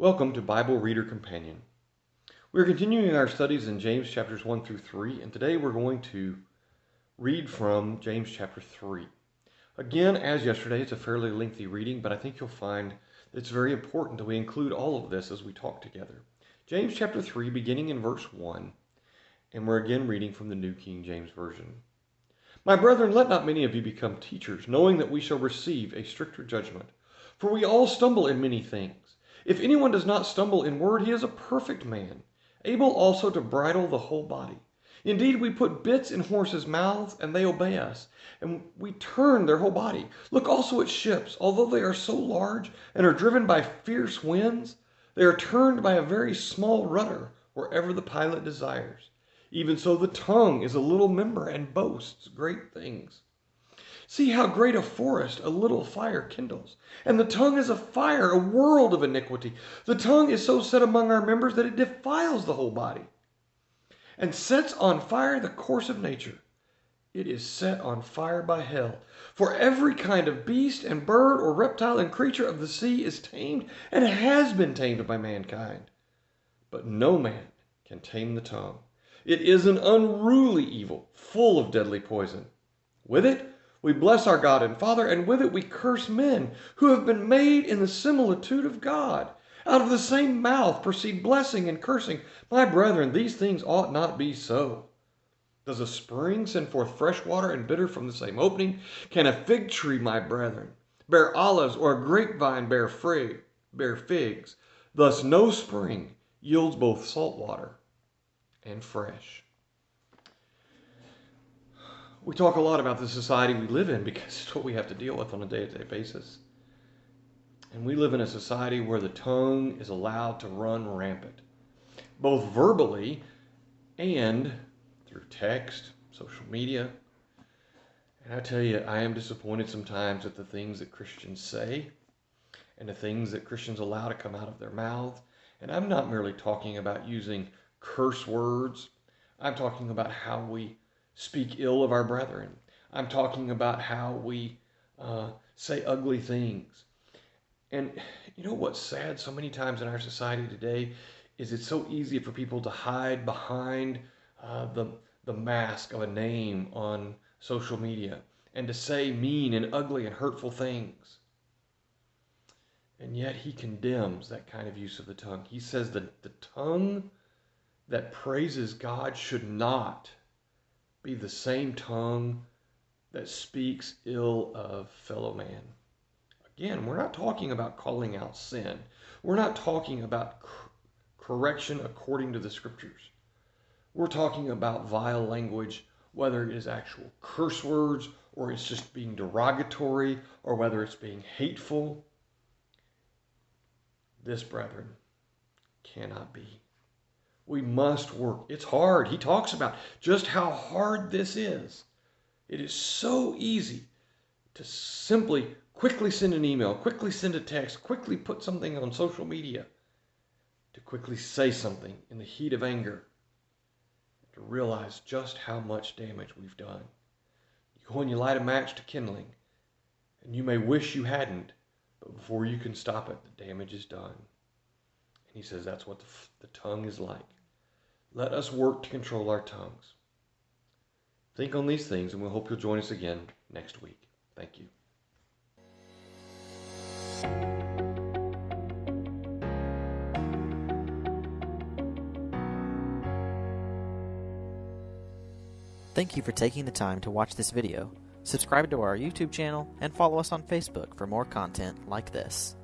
Welcome to Bible Reader Companion. We're continuing our studies in James chapters 1 through 3, and today we're going to read from James chapter 3. Again, as yesterday, it's a fairly lengthy reading, but I think you'll find it's very important that we include all of this as we talk together. James chapter 3, beginning in verse 1, and we're again reading from the New King James Version. My brethren, let not many of you become teachers, knowing that we shall receive a stricter judgment. For we all stumble in many things. If anyone does not stumble in word, he is a perfect man, able also to bridle the whole body. Indeed, we put bits in horses' mouths, and they obey us, and we turn their whole body. Look also at ships. Although they are so large and are driven by fierce winds, they are turned by a very small rudder wherever the pilot desires. Even so, the tongue is a little member and boasts great things. See how great a forest a little fire kindles. And the tongue is a fire, a world of iniquity. The tongue is so set among our members that it defiles the whole body and sets on fire the course of nature. It is set on fire by hell. For every kind of beast and bird or reptile and creature of the sea is tamed and has been tamed by mankind. But no man can tame the tongue. It is an unruly evil, full of deadly poison. With it we bless our God and Father, and with it we curse men who have been made in the similitude of God. Out of the same mouth proceed blessing and cursing. My brethren, these things ought not be so. Does a spring send forth fresh water and bitter from the same opening? Can a fig tree, my brethren, bear olives, or a grapevine bear figs? Thus no spring yields both salt water and fresh. We talk a lot about the society we live in because it's what we have to deal with on a day-to-day basis. And we live in a society where the tongue is allowed to run rampant, both verbally and through text, social media. And I tell you, I am disappointed sometimes at the things that Christians say and the things that Christians allow to come out of their mouths. And I'm not merely talking about using curse words. I'm talking about how we speak ill of our brethren. I'm talking about how we say ugly things. And you know what's sad so many times in our society today is it's so easy for people to hide behind the mask of a name on social media and to say mean and ugly and hurtful things. And yet he condemns that kind of use of the tongue. He says that the tongue that praises God should not be the same tongue that speaks ill of fellow man. Again, we're not talking about calling out sin. We're not talking about correction according to the scriptures. We're talking about vile language, whether it is actual curse words or it's just being derogatory or whether it's being hateful. This, brethren, cannot be. We must work. It's hard. He talks about just how hard this is. It is so easy to simply quickly send an email, quickly send a text, quickly put something on social media, to quickly say something in the heat of anger, to realize just how much damage we've done. You go and you light a match to kindling, and you may wish you hadn't, but before you can stop it, the damage is done. And he says that's what the tongue is like. Let us work to control our tongues. Think on these things, and we hope you'll join us again next week. Thank you. Thank you for taking the time to watch this video. Subscribe to our YouTube channel and follow us on Facebook for more content like this.